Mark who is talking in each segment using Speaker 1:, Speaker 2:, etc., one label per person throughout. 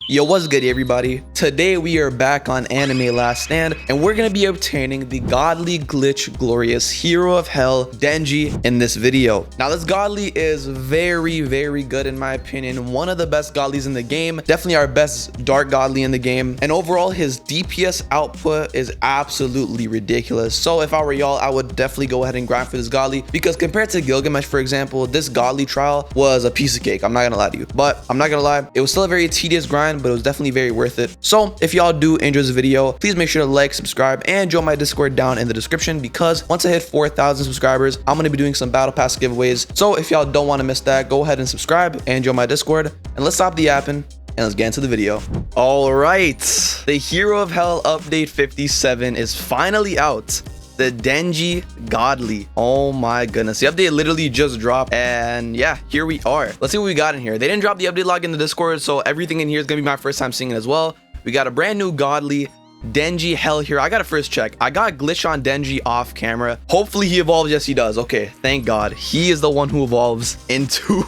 Speaker 1: Yo, what's good everybody? Today we are back on Anime Last Stand and we're gonna be obtaining the godly glitch glorious hero of hell Denji in this video. Now this godly is very good in my opinion, one of the best godlies in the game, definitely our best dark godly in the game, and overall his DPS output is absolutely ridiculous. So if I were y'all, I would definitely go ahead and grind for this godly because compared to Gilgamesh, for example, this godly trial was a piece of cake. I'm not gonna lie to you, but I'm not gonna lie, it was still a very tedious grind, but it was definitely very worth it. So if y'all do enjoy this video, please make sure to like, subscribe, and join my Discord down in the description because once I hit 4,000 subscribers, I'm gonna be doing some battle pass giveaways. So if y'all don't want to miss that, go ahead and subscribe and join my Discord, and let's stop the yapping and let's get into the video. All right, the Hero of Hell update 57 is finally out. The Denji Godly. Oh my goodness. The update literally just dropped. And yeah, here we are. Let's see what we got in here. They didn't drop the update log in the Discord, so everything in here is going to be my first time seeing it as well. We got a brand new Godly Denji Hell Hero. I gotta first check. I got glitch on Denji off camera. Hopefully he evolves. Yes, he does. Okay, thank God. He is the one who evolves into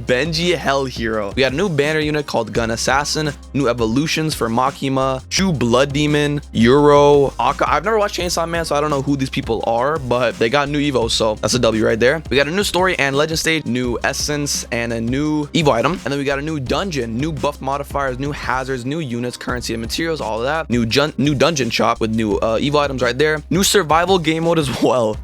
Speaker 1: Denji Hell Hero. We got a new banner unit called Gun Assassin, new evolutions for Makima, True Blood Demon, Euro, Akka. I've never watched Chainsaw Man, so I don't know who these people are, but they got new Evo, so that's a W right there. We got a new story and legend stage, new essence, and a new Evo item. And then we got a new dungeon, new buff modifiers, new hazards, new units, currency and materials, all of that. New dungeon shop with new Evo items right there. New survival game mode as well.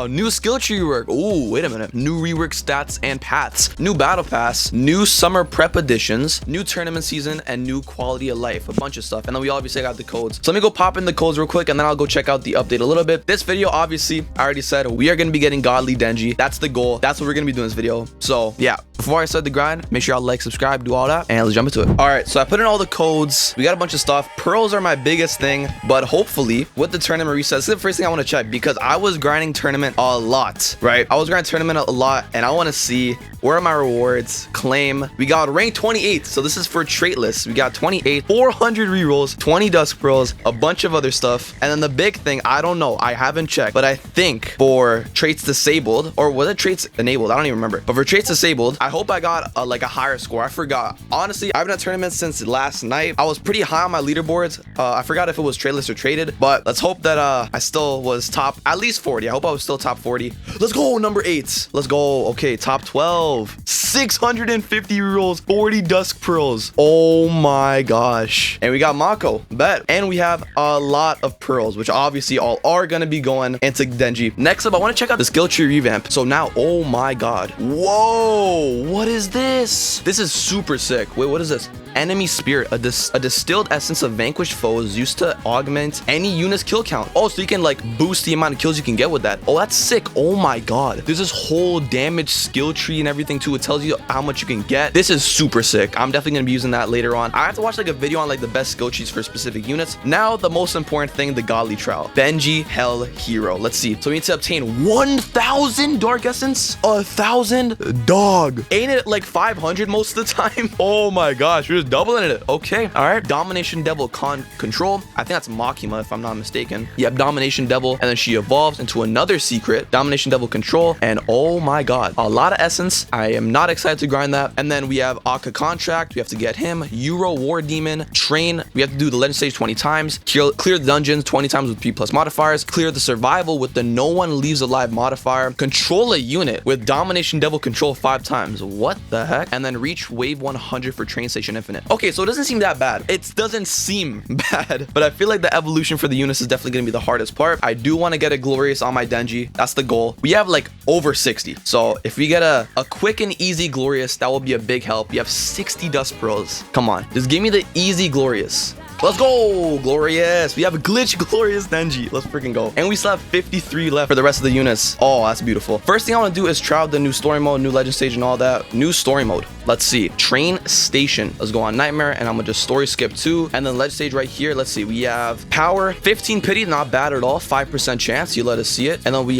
Speaker 1: New skill tree rework. Ooh, wait a minute. New rework stats and paths. New battle pass. New summer prep editions. New tournament season and new quality of life. A bunch of stuff. And then we obviously got the codes. So let me go pop in the codes real quick and then I'll go check out the update a little bit. This video, obviously, I already said we are going to be getting Godly Denji. That's the goal. That's what we're going to be doing in this video. So yeah, before I start the grind, make sure y'all like, subscribe, do all that, and let's jump into it. All right, so I put in all the codes. We got a bunch of stuff. Pearls are my biggest thing, but hopefully with the tournament reset, this is the first thing I want to check because I was grinding tournament a lot, right? I was grinding tournament a lot and I want to see where are my rewards. Claim. We got rank 28, so this is for trait lists. We got 28, 400 rerolls, 20 dusk pearls, a bunch of other stuff, and then the big thing, I don't know, I haven't checked, but I think for traits disabled, or was it traits enabled? I don't even remember, but for traits disabled, I hope I got like a higher score. I forgot. Honestly, I've been at tournaments since last night. I was pretty high on my leaderboards. I forgot if it was trait list or traded, but let's hope that I still was top at least 40. I hope I was still top 40. Let's go, number 8. Let's go. Okay, top 12. 650 rerolls, 40 dusk pearls. Oh my gosh. And we got Mako, bet. And we have a lot of pearls, which obviously all are gonna be going into Denji. Next up, I want to check out the skill tree revamp. So now, oh my god. Whoa, what is this? This is super sick. Wait, what is this? Enemy Spirit, a distilled essence of vanquished foes used to augment any unit's kill count. Oh, so you can like boost the amount of kills you can get with that. Oh, that's sick. Oh my god. There's this whole damage skill tree and everything too. It tells you how much you can get. This is super sick. I'm definitely gonna be using that later on. I have to watch like a video on like the best skill trees for specific units. Now the most important thing, the godly trial. Denji Hell Hero. Let's see. So we need to obtain 1,000 dark essence. 1,000 dog. Ain't it like 500 most of the time? Oh my gosh. We're just doubling it. Okay, all right. Domination Devil Control. I think that's Makima if I'm not mistaken. Yep, Domination Devil, and then she evolves into another secret, Domination Devil Control, and oh my god, a lot of essence. I am not excited to grind that. And then we have Akka Contract. We have to get him. Euro War Demon. Train. We have to do the legend stage 20 times. Clear the dungeons 20 times with P+ modifiers. Clear the survival with the no one leaves alive modifier. Control a unit with Domination Devil Control 5 times. What the heck? And then reach wave 100 for Train Station Infinite. Okay, so it doesn't seem that bad. It doesn't seem bad, but I feel like the evolution for the units is definitely going to be the hardest part. I do want to get a glorious on my Denji. That's the goal. We have like over 60. So if we get a quick and easy glorious, that will be a big help. We have 60 dust pearls. Come on, just give me the easy glorious. Let's go, glorious. We have a glitch glorious Denji. Let's freaking go. And we still have 53 left for the rest of the units. Oh, that's beautiful. First thing I want to do is try out the new story mode, new legend stage and all that. New story mode. Let's see. Train Station. Let's go on Nightmare and I'm gonna just story skip 2. And then legend stage right here. Let's see. We have power, 15 pity, not bad at all. 5% chance. You let us see it. And then we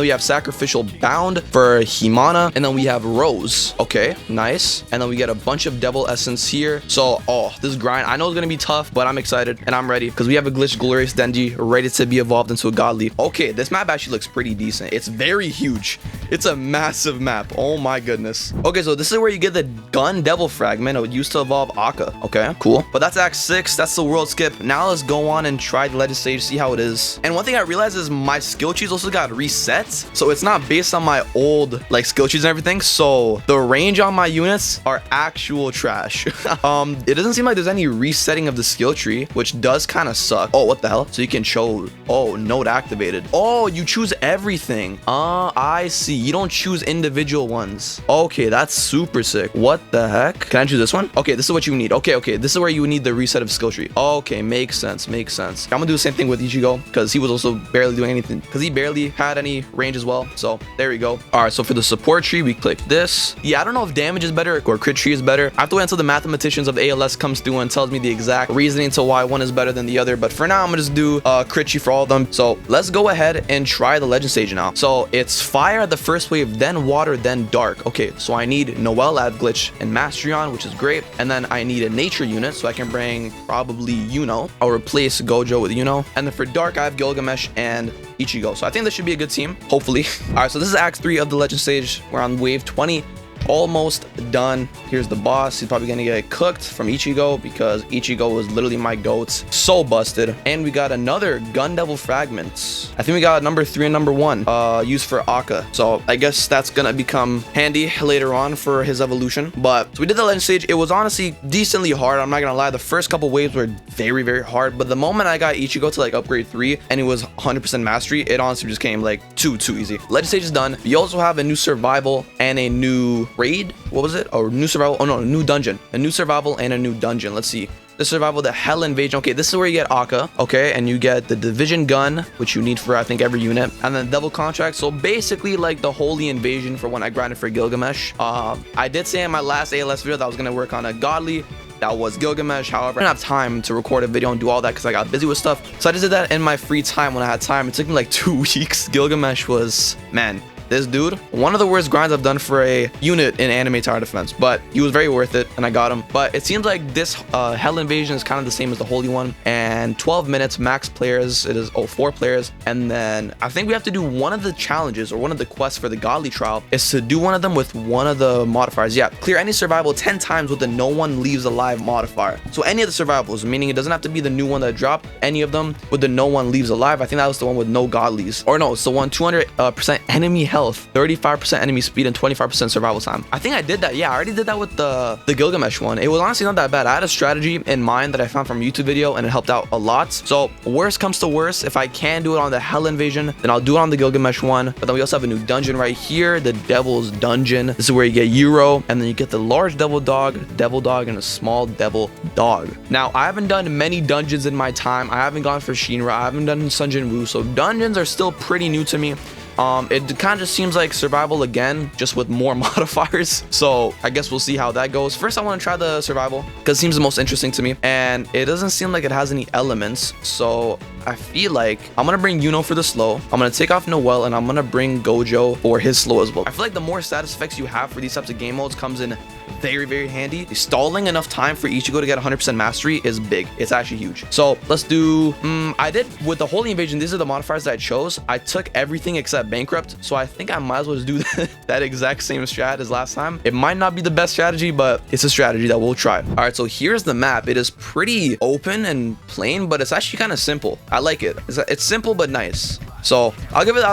Speaker 1: have sacrificial bound for Himana. And then we have Rose. Okay, nice. And then we get a bunch of devil essence here. So, oh, this grind, I know it's gonna be tough, but I'm excited and I'm ready because we have a glitch glorious Denji ready to be evolved into a godly. Okay, this map actually looks pretty decent. It's very huge. It's a massive map. Oh my goodness. Okay, so this is where you get the gun devil fragment. It used to evolve Akka. Okay, cool. But that's Act 6. That's the world skip. Now let's go on and try the legend stage, see how it is. And one thing I realized is my skill trees also got reset. So it's not based on my old like skill trees and everything. So the range on my units are actual trash. It doesn't seem like there's any resetting of the skill tree, which does kind of suck. Oh, what the hell? So you can show, oh, node activated. Oh, you choose everything. I see. You don't choose individual ones. Okay, that's super sick. What the heck? Can I choose this one? Okay, this is what you need. Okay, this is where you need the reset of skill tree. Okay, makes sense. I'm gonna do the same thing with Ichigo because he was also barely doing anything because he barely had any range as well. So there we go. All right, so for the support tree, we click this. Yeah, I don't know if damage is better or crit tree is better. I have to wait until the mathematicians of ALS comes through and tells me the exact reasoning to why one is better than the other. But for now, I'm gonna just do crit tree for all of them. So let's go ahead and try the legend stage now. So it's fire at the first wave, then water, then dark. Okay, so I need Noelle add glitch and mastery on, which is great. And then I need a nature unit, so I can bring probably Yuno. I'll replace Gojo with Yuno. And then for dark, I have Gilgamesh and Ichigo. So I think this should be a good team, hopefully. All right, so this is Act 3 of the legend stage. We're on wave 20. Almost done. Here's the boss. He's probably gonna get cooked from Ichigo because Ichigo was literally my goat. So busted. And we got another gun devil fragments. I think we got number 3 and number 1 used for Akka. So I guess that's gonna become handy later on for his evolution. But so we did the legend stage. It was honestly decently hard. I'm not gonna lie. The first couple waves were very, very hard. But the moment I got Ichigo to like upgrade 3 and it was 100% mastery, it honestly just came like too easy. Legend stage is done. You also have a new survival and a new raid. What was it? Oh, new survival. Oh no, new dungeon. A new survival and a new dungeon. Let's see. The survival, the hell invasion. Okay, this is where you get Akka. Okay, and you get the division gun, which you need for I think every unit, and then devil contract. So basically like the holy invasion for when I grinded for Gilgamesh. I did say in my last ALS video that I was gonna work on a godly. That was Gilgamesh. However, I didn't have time to record a video and do all that because I got busy with stuff. So I just did that in my free time when I had time. It took me like 2 weeks. Gilgamesh was, man, this dude, one of the worst grinds I've done for a unit in anime tower defense, but he was very worth it and I got him. But it seems like this hell invasion is kind of the same as the holy one, and 12 minutes max players. It is 4 players, and then I think we have to do one of the challenges or one of the quests for the godly trial is to do one of them with one of the modifiers. Yeah, clear any survival 10 times with the no one leaves alive modifier. So any of the survivals, meaning it doesn't have to be the new one that dropped, any of them with the no one leaves alive. I think that was the one with no godlies, or no, it's the one 200% enemy health, 35% enemy speed, and 25% survival time. I think I did that. Yeah, I already did that with the Gilgamesh one. It was honestly not that bad. I had a strategy in mind that I found from a YouTube video and it helped out a lot. So worst comes to worst, if I can do it on the hell invasion, then I'll do it on the Gilgamesh one. But then we also have a new dungeon right here, the devil's dungeon. This is where you get Euro, and then you get the large devil dog, and a small devil dog. Now I haven't done many dungeons in my time. I haven't gone for Shinra, I haven't done Sunjin Woo, so dungeons are still pretty new to me. It kind of just seems like survival again, just with more modifiers. So I guess we'll see how that goes. First, I want to try the survival because it seems the most interesting to me, and it doesn't seem like it has any elements. So I feel like I'm gonna bring Yuno for the slow. I'm gonna take off Noelle, and I'm gonna bring Gojo for his slow as well. I feel like the more status effects you have for these types of game modes comes in very, very handy. Stalling enough time for Ichigo to get 100% mastery is big. It's actually huge. So let's do, I did with the holy invasion. These are the modifiers that I chose. I took everything except bankrupt. So I think I might as well just do that exact same strat as last time. It might not be the best strategy, but it's a strategy that we'll try. All right, so here's the map. It is pretty open and plain, but it's actually kind of simple. I like it. It's simple, but nice. So I'll give it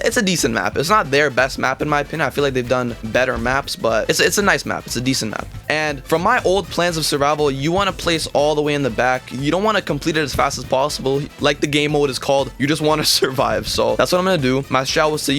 Speaker 1: it's a decent map. It's not their best map in my opinion. I feel like they've done better maps, but it's a nice map. It's a decent map. And from my old plans of survival, you want to place all the way in the back. You don't want to complete it as fast as possible. Like the game mode is called, you just want to survive. So that's what I'm gonna do. My strat was to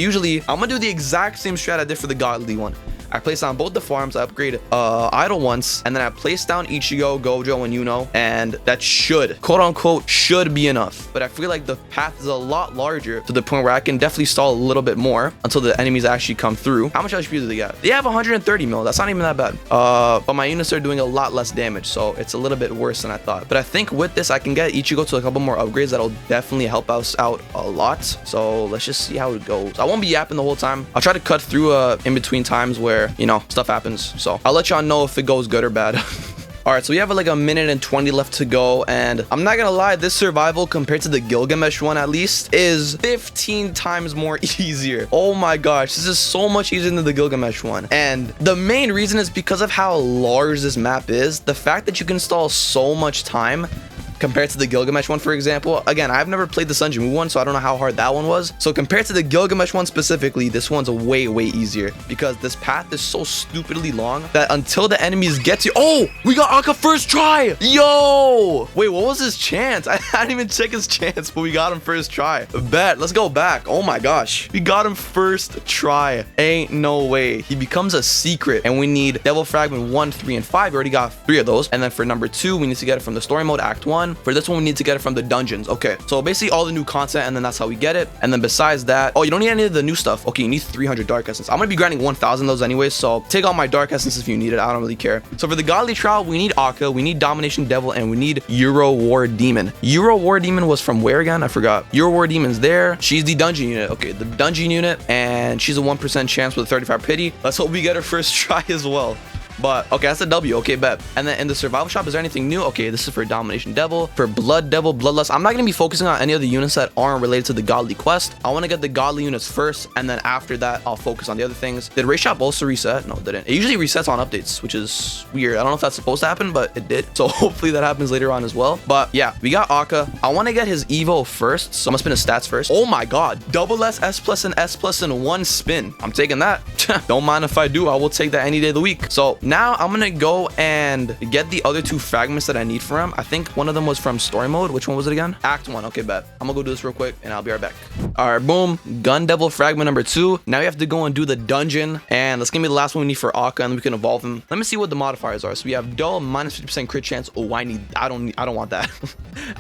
Speaker 1: I'm gonna do the exact same strat I did for the godly one. I placed down both the farms, I upgrade idle once, and then I placed down Ichigo, Gojo, and Yuno, and that should, quote unquote, should be enough. But I feel like the path is a lot larger to the point where I can definitely stall a little bit more until the enemies actually come through. How much HP do they got? They have 130 mil. That's not even that bad. But my units are doing a lot less damage, so it's a little bit worse than I thought. But I think with this, I can get Ichigo to a couple more upgrades that'll definitely help us out a lot. So let's just see how it goes. I won't be yapping the whole time. I'll try to cut through in between times where, you know, stuff happens. So I'll let y'all know if it goes good or bad. All right, so we have like a minute and 20 left to go, and I'm not gonna lie, this survival compared to the Gilgamesh one at least is 15 times more easier. Oh my gosh, this is so much easier than the Gilgamesh one. And the main reason is because of how large this map is. The fact that you can install so much time compared to the Gilgamesh one, for example. Again, I've never played the Sun Jimu one, so I don't know how hard that one was. So compared to the Gilgamesh one specifically, this one's way easier because this path is so stupidly long that until the enemies get to— oh, we got Akka first try. Yo, wait, what was his chance? I didn't even check his chance, but we got him first try. Bet. Let's go back. Oh my gosh, we got him first try. Ain't no way. He becomes a secret, and we need Devil Fragment 1, 3, and 5. We already got 3 of those. And then for number 2, we need to get it from the story mode, Act 1. For this one, we need to get it from the dungeons. Okay, so basically all the new content, and then that's how we get it. And then besides that, oh, you don't need any of the new stuff. Okay, you need 300 dark essence. I'm gonna be grinding 1,000 of those anyways, so take all my dark essence if you need it. I don't really care. So for the godly trial, we need Akka, we need Domination Devil, and we need Euro War Demon. Euro War Demon was from where again? I forgot. Euro War Demon's there. She's the dungeon unit. Okay, the dungeon unit, and she's a 1% chance with a 35 pity. Let's hope we get her first try as well. But okay, that's a W. Okay, bet. And then in the survival shop, is there anything new? Okay, this is for Domination Devil, for Blood Devil, Bloodlust. I'm not gonna be focusing on any of the units that aren't related to the godly quest. I want to get the godly units first, and then after that I'll focus on the other things. Did raid shop also reset? No, it didn't. It usually resets on updates, which is weird. I don't know if that's supposed to happen, but it did. So hopefully that happens later on as well. But yeah, we got Akka. I want to get his Evo first, so I'm gonna spin his stats first. Oh my god, double S plus and S plus in one spin. I'm taking that. Don't mind if I do. I will take that any day of the week. So now I'm gonna go and get the other 2 fragments that I need for him. I think one of them was from story mode. Which one was it again? Act 1. Okay, bet. I'm gonna go do this real quick and I'll be right back. All right, boom. Gun Devil fragment number 2. Now we have to go and do the dungeon, and that's gonna be the last one we need for Akka, and then we can evolve him. Let me see what the modifiers are. So we have dull, minus 50% crit chance. Oh, I don't want that.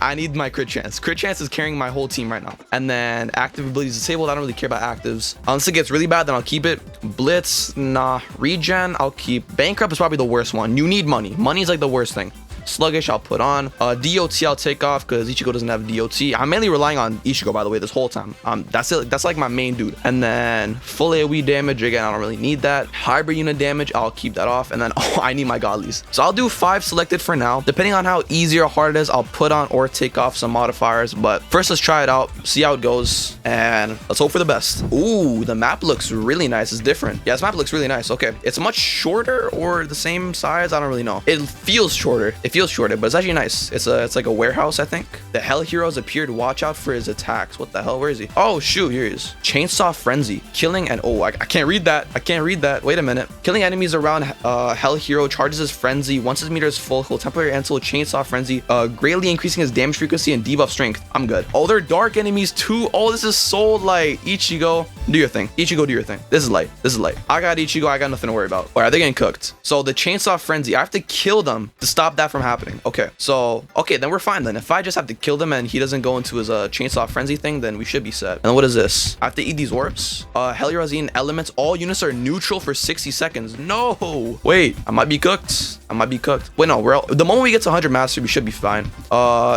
Speaker 1: I need my crit chance. Crit chance is carrying my whole team right now. And then active abilities disabled. I don't really care about actives. Unless it gets really bad, then I'll keep it. Blitz, nah. Regen, I'll keep. Bankrupt is probably the worst one. You need money. Money is like the worst thing. Sluggish, I'll put on. DOT, I'll take off because Ichigo doesn't have DOT. I'm mainly relying on Ichigo, by the way, this whole time. That's it. That's like my main dude. And then full AoE damage, again, I don't really need that. Hybrid unit damage, I'll keep that off. And then, oh, I need my godlies. So I'll do 5 selected for now. Depending on how easy or hard it is, I'll put on or take off some modifiers. But first, let's try it out, see how it goes, and let's hope for the best. Ooh, the map looks really nice. It's different. Yeah, this map looks really nice. Okay, it's much shorter or the same size. I don't really know. It feels shorter. It feels shorter, but it's actually nice. It's like a warehouse, I think. The Hell Heroes appeared. Watch out for his attacks. What the hell? Where is he? Oh shoot, here he is. Chainsaw Frenzy, killing and oh, I can't read that. I can't read that. Wait a minute. Killing enemies around Hell Hero charges his frenzy. Once his meter is full, he'll temporarily cancel Chainsaw Frenzy, greatly increasing his damage frequency and debuff strength. I'm good. Oh, they're dark enemies too. Oh, this is so light. Ichigo, do your thing. Ichigo, do your thing. This is light. This is light. I got Ichigo. I got nothing to worry about. All right, they're getting cooked. So the Chainsaw Frenzy, I have to kill them to stop that from happening. Okay, so okay, then we're fine then. If I just have to kill them and he doesn't go into his Chainsaw Frenzy thing, then we should be set. And what is this? I have to eat these orbs. Hell Heroes eating elements. All units are neutral for 60 seconds. No, wait, I might be cooked. I might be cooked. Wait, no, the moment we get to 100 mastery, we should be fine.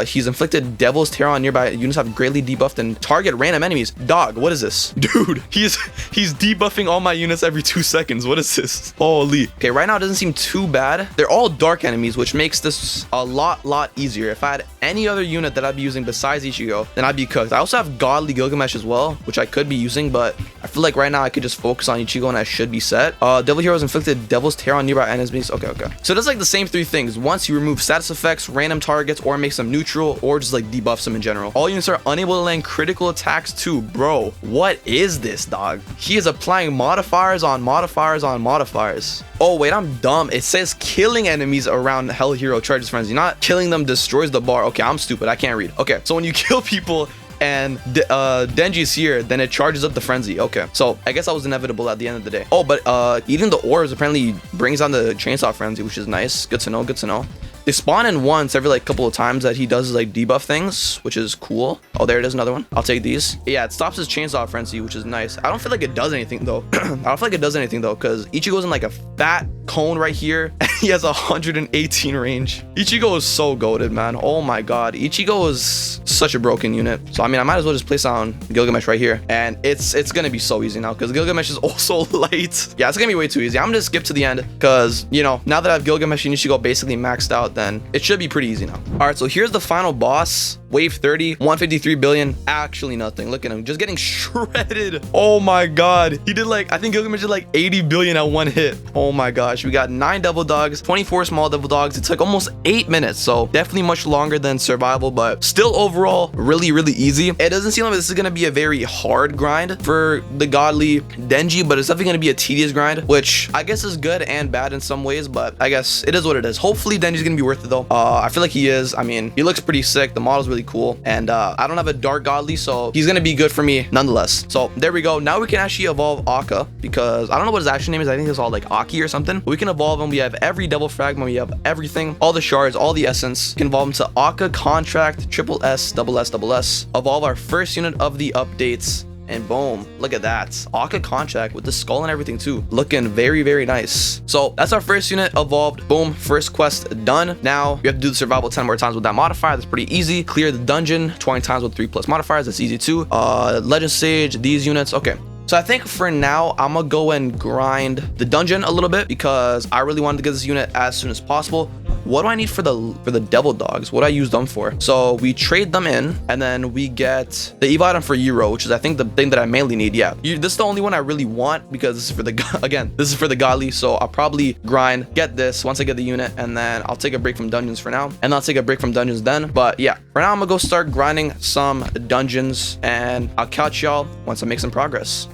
Speaker 1: He's inflicted Devil's Terror on nearby units, have greatly debuffed and target random enemies. Dog, what is this? Dude, he's debuffing all my units every 2 seconds. What is this? Holy. Okay, right now it doesn't seem too bad. They're all dark enemies, which makes this a lot easier. If I had any other unit that I'd be using besides Ichigo, then I'd be cooked. I also have Godly Gilgamesh as well, which I could be using, but I feel like right now I could just focus on Ichigo and I should be set. Devil Heroes inflicted Devil's Terror on nearby enemies. Okay. So that's like the same 3 things. Once you remove status effects, random targets, or makes them neutral, or just like debuffs them in general. All units are unable to land critical attacks too. Bro, what is this, dog? He is applying modifiers on modifiers on modifiers. Oh wait, I'm dumb. It says killing enemies around Hell Hero charges frenzy, not killing them destroys the bar. Okay, I'm stupid. I can't read. Okay, so when you kill people and Denji's here, then it charges up the frenzy. Okay, so I guess that was inevitable at the end of the day. Oh, but eating the orbs apparently brings on the Chainsaw Frenzy, which is nice. Good to know. Good to know. They spawn in once every like couple of times that he does like debuff things, which is cool. Oh, there it is, another one. I'll take these. Yeah, it stops his Chainsaw Frenzy, which is nice. I don't feel like it does anything though. I don't feel like it does anything though, because Ichigo's in like a fat cone right here. He has 118 range. Ichigo is so goated, man. Oh my god. Ichigo is such a broken unit. So, I mean, I might as well just place on Gilgamesh right here. And it's going to be so easy now because Gilgamesh is also light. Yeah, it's going to be way too easy. I'm going to skip to the end because, you know, now that I have Gilgamesh and Ichigo basically maxed out, then it should be pretty easy now. All right, so here's the final boss. Wave 30, 153 billion. Actually nothing. Look at him just getting shredded. Oh my god. He did like, I think Gilgamesh did like 80 billion at one hit. Oh my gosh. We got 9 devil dogs, 24 small devil dogs. It took almost 8 minutes. So definitely much longer than survival, but still overall really, really easy. It doesn't seem like this is going to be a very hard grind for the godly Denji, but it's definitely going to be a tedious grind, which I guess is good and bad in some ways, but I guess it is what it is. Hopefully Denji's going to be worth it though. I feel like he is. I mean, he looks pretty sick. The model's really cool, and I don't have a dark godly, so he's gonna be good for me nonetheless. So there we go. Now we can actually evolve Akka, because I don't know what his actual name is. I think it's all like Aki or something. But we can evolve him. We have every devil fragment, we have everything, all the shards, all the essence. We can evolve him to Akka Contract, triple S, double S, double S. Evolve our first unit of the updates. And boom, look at that. Akka Contract with the skull and everything too. Looking very, very nice. So that's our first unit evolved. Boom, first quest done. Now we have to do the survival 10 more times with that modifier. That's pretty easy. Clear the dungeon 20 times with 3+ modifiers. That's easy too. Legend Sage, these units. Okay. So I think for now, I'm gonna go and grind the dungeon a little bit because I really wanted to get this unit as soon as possible. What do I need for the devil dogs? What do I use them for? So we trade them in, and then we get the Eve item for Euro, which is I think the thing that I mainly need. Yeah, this is the only one I really want because this is for the again, this is for the godly. So I'll probably grind, get this once I get the unit, and then I'll take a break from dungeons for now, and I'll take a break from dungeons then. But yeah, for now I'm gonna go start grinding some dungeons, and I'll catch y'all once I make some progress.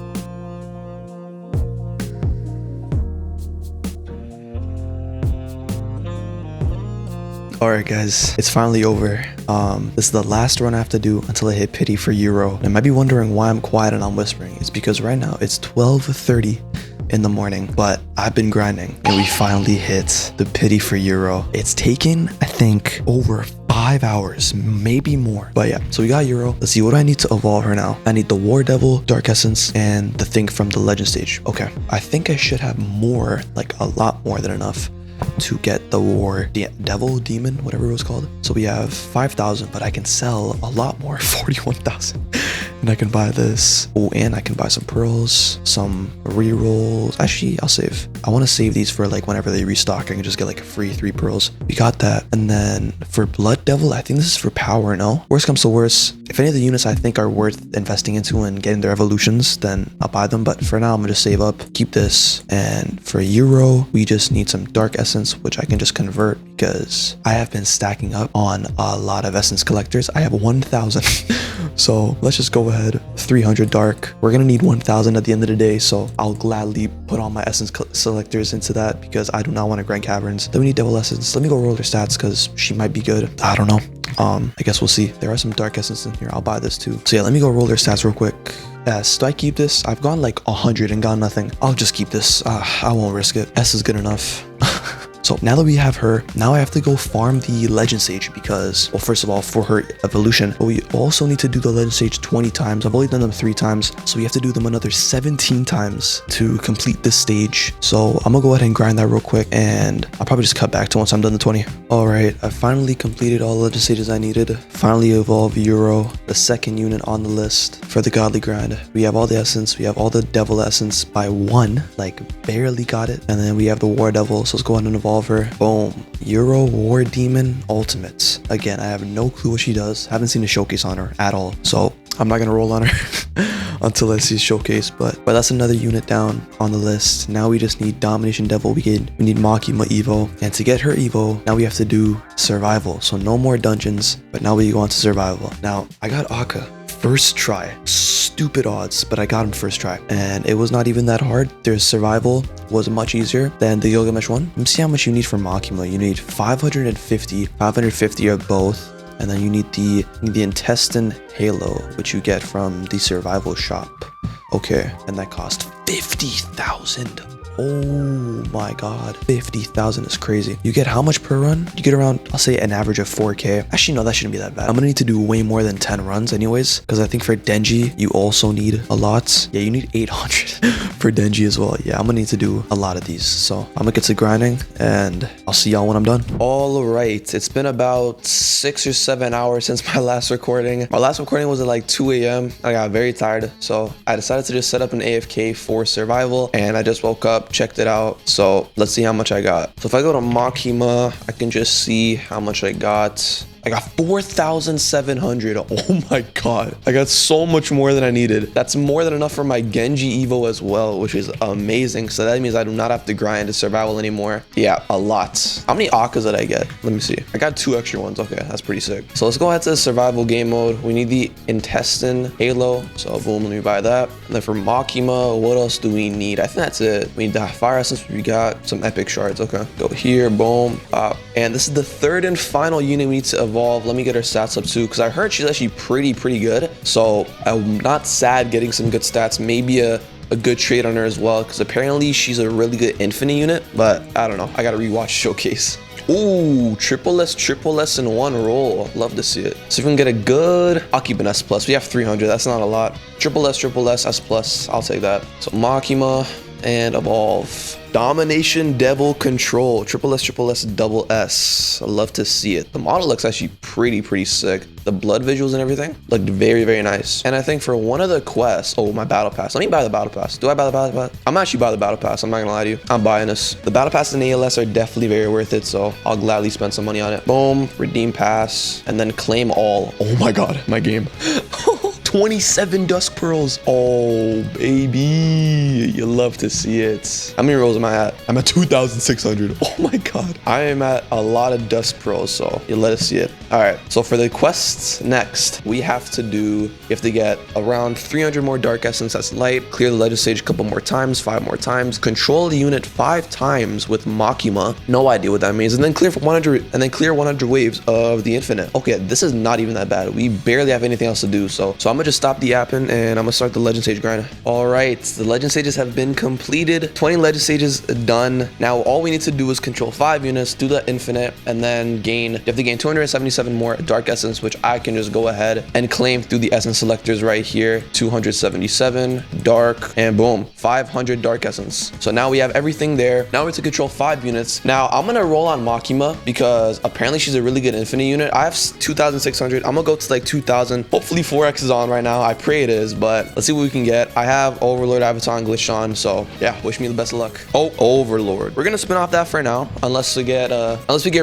Speaker 1: Alright guys, it's finally over. This is the last run I have to do until I hit pity for Euro. And I might be wondering why I'm quiet and I'm whispering. It's because right now it's 12:30 in the morning, but I've been grinding and we finally hit the pity for Euro. It's taken, I think, over 5 hours, maybe more. But yeah, so we got Euro. Let's see, what do I need to evolve her now? I need the War Devil, Dark Essence, and the thing from the Legend Stage. Okay, I think I should have more, like a lot more than enough to get the War Devil Demon, whatever it was called. So we have 5,000, but I can sell a lot more, 41,000. And I can buy this. Oh, and I can buy some pearls, some rerolls. Actually, I'll save. I want to save these for like whenever they restock. I can just get like a free 3 pearls. We got that. And then for Blood Devil, I think this is for power, no? Worst comes to worst, if any of the units I think are worth investing into and getting their evolutions, then I'll buy them. But for now, I'm gonna just save up, keep this. And for Euro, we just need some Dark Essence, which I can just convert because I have been stacking up on a lot of essence collectors. I have 1,000. So let's just go ahead. 300 dark. We're gonna need 1,000 at the end of the day, so I'll gladly put all my essence selectors into that because I do not want to grind caverns. Then we need devil essence. Let me go roll her stats because she might be good. I don't know. I guess we'll see. There are some dark essence in here. I'll buy this too. So yeah, let me go roll her stats real quick. S, do I keep this? I've gone like 100 and got nothing. I'll just keep this. I won't risk it. S is good enough. So now that we have her, now I have to go farm the Legend Sage because, well, first of all, for her evolution, but we also need to do the Legend Sage 20 times. I've only done them 3 times, so we have to do them another 17 times to complete this stage. So I'm gonna go ahead and grind that real quick, and I'll probably just cut back to once I'm done the 20. All right, I finally completed all the Legend Sages I needed. Finally evolved Euro, the second unit on the list for the Godly grind. We have all the essence, we have all the Devil essence by 1, like barely got it. And then we have the War Devil, so let's go ahead and evolve her. Boom. Euro War Demon Ultimates. Again, I have no clue what she does. Haven't seen a showcase on her at all, so I'm not gonna roll on her until I see a showcase. But that's another unit down on the list. Now we just need Domination Devil. We need Makima Evo, and to get her Evo, now we have to do survival. So no more dungeons, but now we go on to survival. Now I got Akka first try. Stupid odds, but I got him first try, and it was not even that hard. Their survival was much easier than the Gilgamesh one. Let me see how much you need for Makima. You need 550 of both, and then you need the Intestine Halo, which you get from the survival shop. Okay, and that cost 50,000. Oh my god, 50,000 is crazy. You get how much per run? You get around, I'll say an average of 4k. Actually, no, that shouldn't be that bad. I'm gonna need to do way more than 10 runs anyways, because I think for Denji, you also need a lot. Yeah, you need 800 for Denji as well. Yeah, I'm gonna need to do a lot of these. So I'm gonna get to grinding and I'll see y'all when I'm done. All right, it's been about 6 or 7 hours since my last recording. My last recording was at like 2 a.m. I got very tired, so I decided to just set up an AFK for survival, and I just woke up, checked it out. So let's see how much I got. So if I go to Makima, I can just see how much I got. I got 4,700. Oh my god. I got so much more than I needed. That's more than enough for my Genji Evo as well, which is amazing. So that means I do not have to grind to survival anymore. Yeah, a lot. How many Akkas did I get? Let me see. I got 2 extra ones. Okay, that's pretty sick. So let's go ahead to the survival game mode. We need the Intestine Halo. So boom, let me buy that. And then for Makima, what else do we need? I think that's it. We need the Fire Essence. We got some Epic Shards. Okay, go here, boom, pop. And this is the 3rd and final unit we need to evolve. Let me get her stats up too, because I heard she's actually pretty good. So I'm not sad getting some good stats. Maybe a good trade on her as well, because apparently she's a really good infinite unit, but I don't know. I gotta rewatch Showcase. Ooh, triple S in one roll. Love to see it. So if we can get a good, I'll keep an S plus. We have 300. That's not a lot. Triple S, S plus. I'll take that. So Makima and evolve. Domination Devil Control. Triple S, double S. I love to see it. The model looks actually pretty sick. The blood visuals and everything looked very nice. And I think for one of the quests, oh, my battle pass. Let me buy the battle pass. Do I buy the battle pass? I'm actually buy the battle pass. I'm not gonna lie to you. I'm buying this. The battle pass and ALS are definitely very worth it, so I'll gladly spend some money on it. Boom, redeem pass, and then claim all. Oh my god, my game. 27 Dusk Pearls. Oh, baby. You love to see it. How many rolls am I at? I'm at 2,600. Oh my god. I am at a lot of Dusk Pearls, so you let us see it. All right, so for the quests next, we have to get around 300 more Dark Essence that's light, clear the Legend Stage a couple more times, 5 more times, control the unit 5 times with Makima. No idea what that means. And then clear for 100, and then clear 100 waves of the Infinite. Okay, this is not even that bad. We barely have anything else to do, so I'm gonna just stop the yapping and I'm gonna start the Legend Stage grind. All right, the Legend Stages have been completed. 20 Legend Stages done. Now all we need to do is control 5 units, do the Infinite, and then you have to gain 277 more Dark Essence, which I can just go ahead and claim through the Essence selectors right here. 277 Dark, and boom, 500 Dark Essence. So now we have everything there. Now we have to control 5 units. Now I'm gonna roll on Makima because apparently she's a really good Infinite unit. I have 2,600. I'm gonna go to like 2,000. Hopefully 4X is on right now. I pray it is, but let's see what we can get. I have Overlord, Avatar, and Glitch on, so yeah, wish me the best of luck. Oh, Overlord. We're gonna spin off that for now, unless we get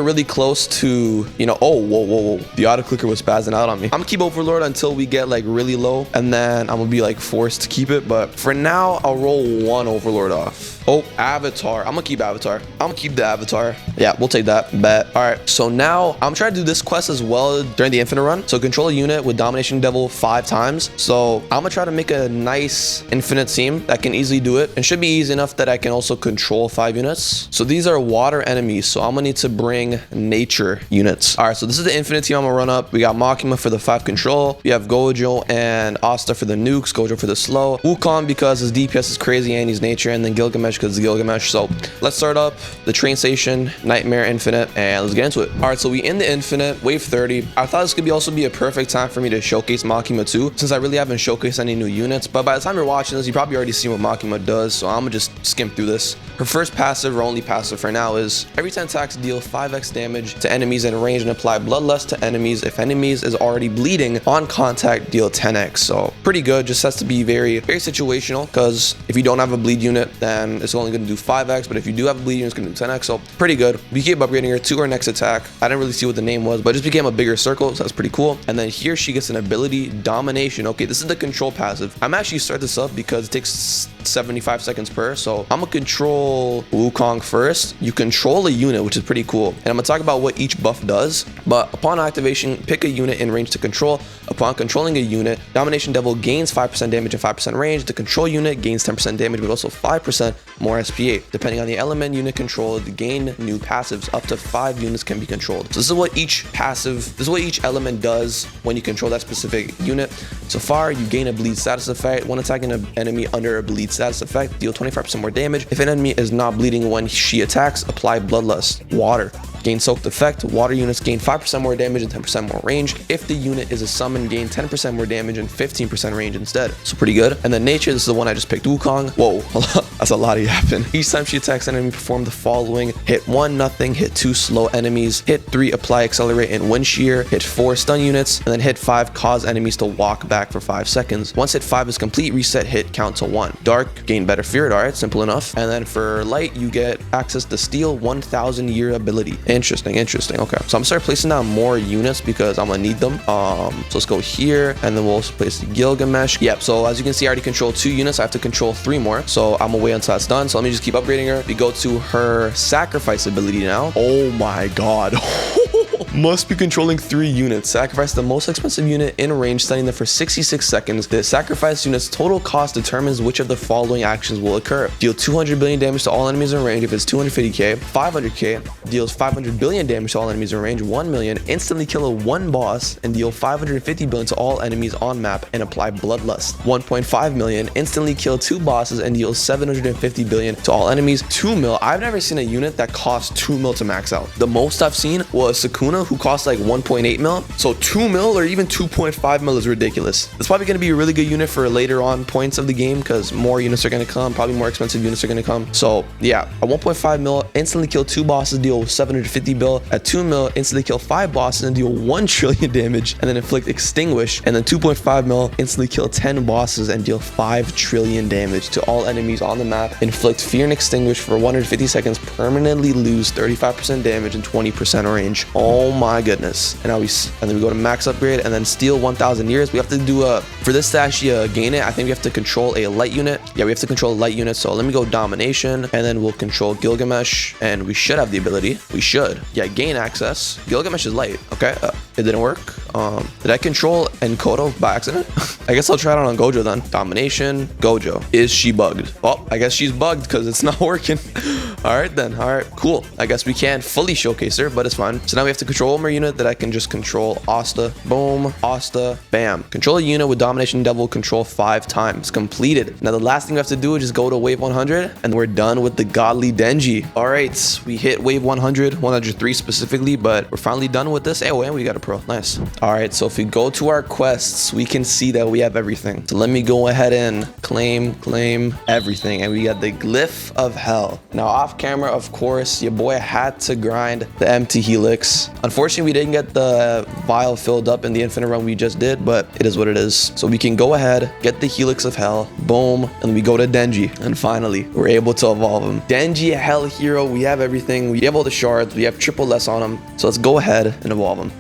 Speaker 1: really close to, you know. Oh, whoa. The auto clicker was spazzing out on me. I'm gonna keep Overlord until we get like really low, and then I'm gonna be like forced to keep it. But for now, I'll roll 1 Overlord off. Oh, Avatar. I'm gonna keep Avatar. I'm gonna keep the Avatar. Yeah, we'll take that. Bet. All right, so now I'm trying to do this quest as well during the Infinite run. So control a unit with Domination Devil 5 times. So I'm gonna try to make a nice Infinite team that can easily do it, and should be easy enough that I can also control 5 units. So these are water enemies, so I'm gonna need to bring nature units. All right, so this is the Infinite team I'm gonna run up. We got Makima for the 5 control. We have Gojo and Asta for the nukes, Gojo for the slow, Wukong because his DPS is crazy and he's nature, and then Gilgamesh because it's Gilgamesh. So let's start up the train station, Nightmare Infinite, and let's get into it. All right, so we in the Infinite, wave 30. I thought this could also be a perfect time for me to showcase Makima too, since I really haven't showcased any new units. But by the time you're watching this, you probably already seen what Makima does, so I'm gonna just skim through this. Her first passive, or only passive for now, is every 10 attacks deal 5x damage to enemies in range and apply bloodlust to enemies. If enemies is already bleeding on contact, deal 10x. So pretty good. Just has to be very situational, because if you don't have a bleed unit, then it's only going to do 5x, but if you do have a bleed unit, it's going to do 10x. So pretty good. We keep upgrading her to her next attack. I didn't really see what the name was, but it just became a bigger circle, so that's pretty cool. And then here she gets an ability, Domination. Okay, this is the control passive. I'm actually start this up because it takes 75 seconds per, so I'm gonna control Wukong first. You control a unit, which is pretty cool, and I'm gonna talk about what each buff does. But upon activation, pick a unit in range to control. Upon controlling a unit, Domination Devil gains 5% damage and 5% range. The control unit gains 10% damage, but also 5% more SPA. Depending on the element unit controlled, gain new passives. Up to 5 units can be controlled. So this is what each element does when you control that specific unit. So far, you gain a bleed status effect when attacking an enemy under a bleed bleed status effect, deal 25% more damage. If an enemy is not bleeding when she attacks, apply Bloodlust. Water. Gain soaked effect. Water units gain 5% more damage and 10% more range. If the unit is a summon, gain 10% more damage and 15% range instead. So pretty good. And then nature, this is the one I just picked, Wukong. Whoa, that's a lot of yapping. Each time she attacks an enemy, perform the following: hit 1, nothing, hit 2, slow enemies, hit 3, apply accelerate and wind shear, hit 4, stun units, and then hit 5, cause enemies to walk back for 5 seconds. Once hit 5 is complete, reset hit count to 1. Dark, gain better fear. All right, simple enough. And then for light, you get access to steal 1,000-year ability. Interesting. Okay, so I'm gonna start placing down more units because I'm gonna need them. So let's go here, and then we'll place Gilgamesh. Yep, so as you can see, I already control 2 units. I have to control 3 more, so I'm gonna wait until that's done. So let me just keep upgrading her. We go to her sacrifice ability now. Oh my god. Must be controlling 3 units. Sacrifice the most expensive unit in range, stunning them for 66 seconds. The sacrifice unit's total cost determines which of the following actions will occur. Deal 200 billion damage to all enemies in range if it's 250k. 500k deals 500 billion damage to all enemies in range. 1 million instantly kill a 1 boss and deal 550 billion to all enemies on map and apply Bloodlust. 1.5 million instantly kill 2 bosses and deal 750 billion to all enemies. 2 mil. I've never seen a unit that costs 2 mil to max out. The most I've seen was Sukuna, who costs like 1.8 mil. So 2 mil or even 2.5 mil is ridiculous. It's probably going to be a really good unit for later on points of the game because more units are going to come, probably more expensive units are going to come. So yeah, at 1.5 mil, instantly kill 2 bosses, deal 750 bill. At 2 mil, instantly kill 5 bosses and deal 1 trillion damage, and then inflict extinguish. And then 2.5 mil, instantly kill 10 bosses and deal 5 trillion damage to all enemies on the map. Inflict fear and extinguish for 150 seconds, permanently lose 35% damage and 20% range. Oh my goodness. And then we go to max upgrade and then steal 1,000 years. We have to do for this to actually gain it, I think we have to control a light unit. Yeah, we have to control a light unit. So let me go domination, and then we'll control Gilgamesh, and we should have the ability. We should. Yeah, gain access. Gilgamesh is light. Okay, it didn't work. Did I control Enkoto by accident? I guess I'll try it on Gojo then. Domination, Gojo. Is she bugged? Oh, I guess she's bugged because it's not working. All right then. All right, cool. I guess we can't fully showcase her, but it's fine. So now we have to control one more unit that I can just control. Asta, boom, Asta, bam. Control a unit with domination devil control 5 times. Completed. Now the last thing we have to do is just go to wave 100, and we're done with the godly Denji. All right, we hit wave 100, 103 specifically, but we're finally done with this. Oh, and we got a pro. Nice. All right, so if we go to our quests, we can see that we have everything. So let me go ahead and claim everything, and we got the Glyph of Hell. Now off camera, of course, your boy had to grind the empty helix. Unfortunately, we didn't get the vial filled up in the infinite run we just did, but it is what it is. So we can go ahead, get the helix of hell, boom, and we go to Denji, and finally we're able to evolve him. Denji Hell Hero, we have everything. We have all the shards, we have triple S on him. So let's go ahead and evolve him.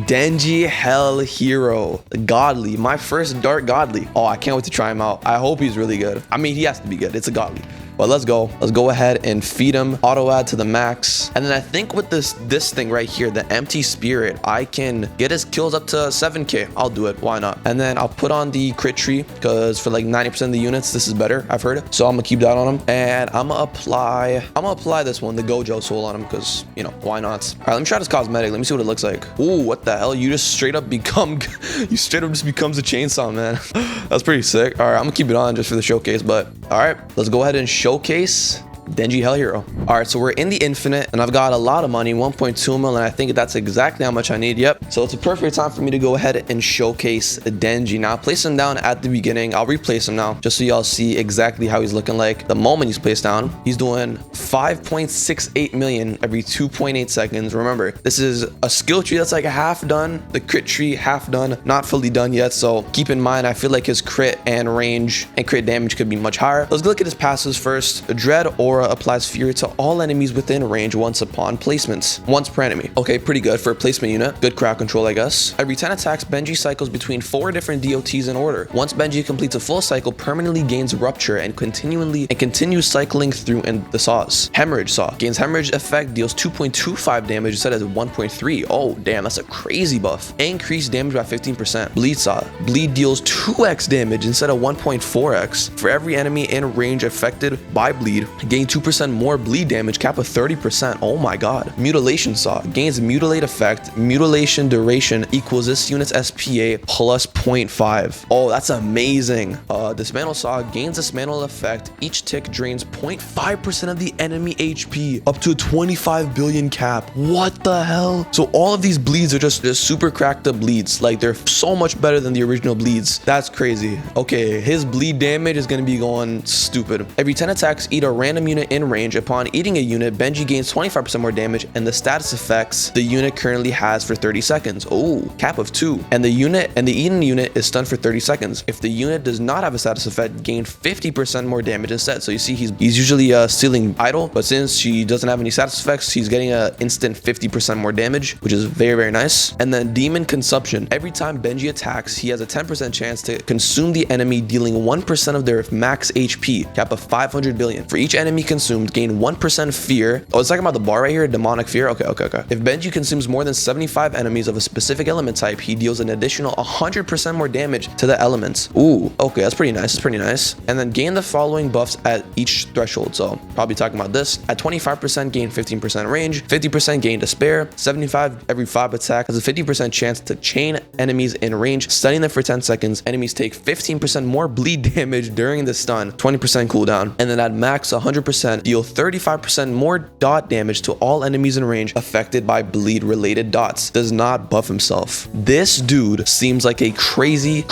Speaker 1: Denji Hell Hero, godly, my first dark godly. Oh, I can't wait to try him out. I hope he's really good. I mean, he has to be good. It's a godly. But let's go ahead and feed him, auto add to the max. And then I think with this thing right here, the empty spirit, I can get his kills up to 7k. I'll do it, why not? And then I'll put on the crit tree because for like 90% of the units, this is better, I've heard. So I'm gonna keep that on him, and I'm gonna apply this one, the Gojo soul, on him because, you know, why not? All right, let me try this cosmetic. Let me see what it looks like. Ooh, what the hell? You just straight up just becomes a chainsaw, man. That's pretty sick. All right, I'm gonna keep it on just for the showcase, but all right, let's go ahead and showcase Denji Hell Hero. All right, so we're in the infinite, and I've got a lot of money, 1.2 mil, and I think that's exactly how much I need. Yep. So it's a perfect time for me to go ahead and showcase Denji. Now, place him down at the beginning. I'll replace him now, just so y'all see exactly how he's looking like the moment he's placed down. He's doing 5.68 million every 2.8 seconds. Remember, this is a skill tree that's like half done. The crit tree half done, not fully done yet. So keep in mind, I feel like his crit and range and crit damage could be much higher. Let's look at his passes first. Dread Aura applies fear to all enemies within range once upon placements. Once per enemy. Okay, pretty good for a placement unit. Good crowd control, I guess. Every 10 attacks, Benji cycles between 4 different DOTs in order. Once Benji completes a full cycle, permanently gains Rupture and continues cycling through in the saws. Hemorrhage Saw. Gains hemorrhage effect, deals 2.25 damage instead of 1.3. Oh, damn, that's a crazy buff. Increased damage by 15%. Bleed Saw. Bleed deals 2x damage instead of 1.4x. For every enemy in range affected by bleed, gains gain 2% more bleed damage, cap of 30%. Oh my god. Mutilation Saw gains mutilate effect, mutilation duration equals this unit's SPA plus 0.5. Oh, that's amazing. Dismantle Saw gains dismantle effect, each tick drains 0.5% of the enemy HP, up to a 25 billion cap. What the hell? So all of these bleeds are just super cracked up bleeds. Like, they're so much better than the original bleeds. That's crazy. Okay, his bleed damage is going to be going stupid. Every 10 attacks, eat a random unit in range. Upon eating a unit, Benji gains 25% more damage and the status effects the unit currently has for 30 seconds. Oh, cap of 2. And the eaten unit is stunned for 30 seconds. If the unit does not have a status effect, gain 50% more damage instead. So you see, he's usually stealing idle, but since she doesn't have any status effects, he's getting an instant 50% more damage, which is very, very nice. And then Demon Consumption. Every time Benji attacks, he has a 10% chance to consume the enemy, dealing 1% of their max HP, cap of 500 billion. For each enemy consumed, gain 1% fear. Oh, it's talking about the bar right here, demonic fear. Okay. If Benji consumes more than 75 enemies of a specific element type, he deals an additional 100% more damage to the elements. Ooh, okay, that's pretty nice. That's pretty nice. And then gain the following buffs at each threshold. So probably talking about this. At 25%, gain 15% range, 50% gain despair, 75 every 5 attack has a 50% chance to chain enemies in range, stunning them for 10 seconds. Enemies take 15% more bleed damage during the stun, 20% cooldown. And then at max 100%, deal 35% more dot damage to all enemies in range affected by bleed related dots. Does not buff himself. This dude seems like a crazy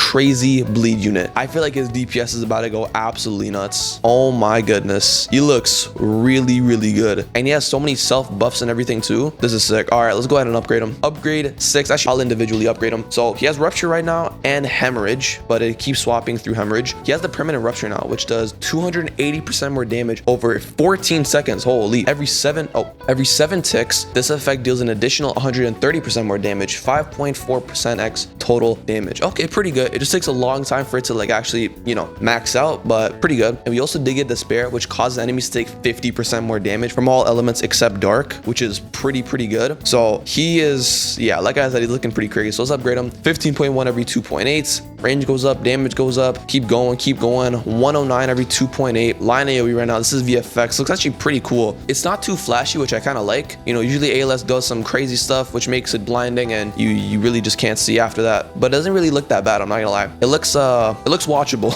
Speaker 1: bleed unit. I feel like his DPS is about to go absolutely nuts. Oh my goodness. He looks really good. And he has so many self buffs and everything too. This is sick. All right, let's go ahead and upgrade him. Upgrade 6. Actually, I'll individually upgrade him. So he has Rupture right now and Hemorrhage, but it keeps swapping through Hemorrhage. He has the Permanent Rupture now, which does 280% more damage over 14 seconds. Holy. Every 7 ticks, this effect deals an additional 130% more damage, 5.4% x total damage. Okay, pretty good. It just takes a long time for it to like actually, you know, max out, but pretty good. And we also did get Despair, which causes enemies to take 50% more damage from all elements except dark, which is pretty good. So he is, yeah, like I said, he's looking pretty crazy. So let's upgrade him. 15.1 every 2.8. Range goes up, damage goes up. Keep going. 109 every 2.8. Line AoE right now. This is VFX. Looks actually pretty cool. It's not too flashy, which I kind of like. You know, usually ALS does some crazy stuff, which makes it blinding, and you really just can't see after that. But it doesn't really look that bad. I'm not gonna lie. It looks watchable.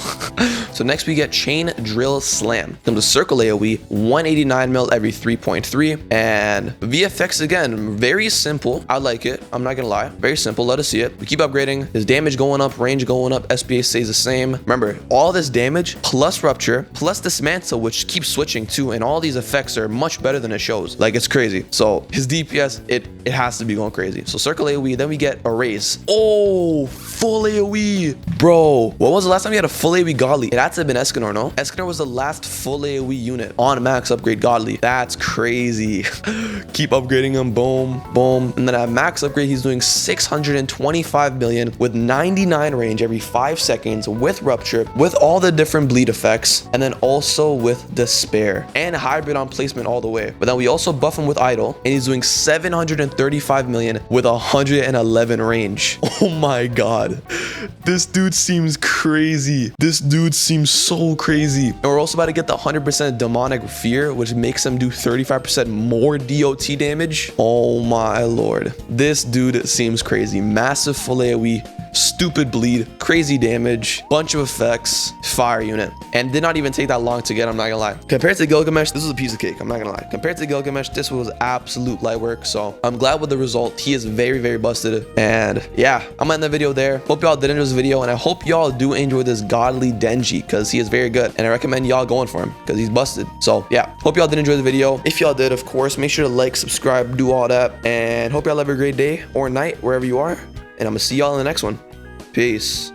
Speaker 1: So next we get Chain Drill Slam. Comes a circle AoE, 189 mil every 3.3, and VFX again, very simple. I like it. I'm not gonna lie. Very simple. Let us see it. We keep upgrading. His damage going up, range going up, SPA stays the same. Remember, all this damage plus Rupture plus Dismantle, which keeps switching too, and all these effects are much better than it shows. Like, it's crazy. So his DPS, it has to be going crazy. So circle AoE, then we get Erase. Oh, full AoE. Bro, when was the last time you had a full AoE Godly? It had to have been Escanor, no? Escanor was the last full AoE unit on max upgrade Godly. That's crazy. Keep upgrading him. Boom, boom. And then at max upgrade, he's doing 625 million with 99 range every 5 seconds with Rupture, with all the different bleed effects, and then also with Despair and hybrid on placement all the way. But then we also buff him with Idle, and he's doing 735 million with 111 range. Oh my god. This dude seems crazy. This dude seems so crazy. And we're also about to get the 100% Demonic Fear, which makes him do 35% more DOT damage. Oh my lord. This dude seems crazy. Massive full AoE, stupid bleed, crazy damage, bunch of effects, fire unit, and did not even take that long to get. I'm not gonna lie. Compared to Gilgamesh, this was a piece of cake. I'm not gonna lie. Compared to Gilgamesh, this was absolute light work. So I'm glad with the result. He is very busted. And yeah, I'm gonna end the video there. Hope y'all did enjoy this video, and I hope y'all do enjoy this Godly Denji, because he is very good, and I recommend y'all going for him because he's busted. So yeah, hope y'all did enjoy the video. If y'all did, of course, make sure to like, subscribe, do all that, and hope y'all have a great day or night wherever you are, and I'm gonna see y'all in the next one. Peace.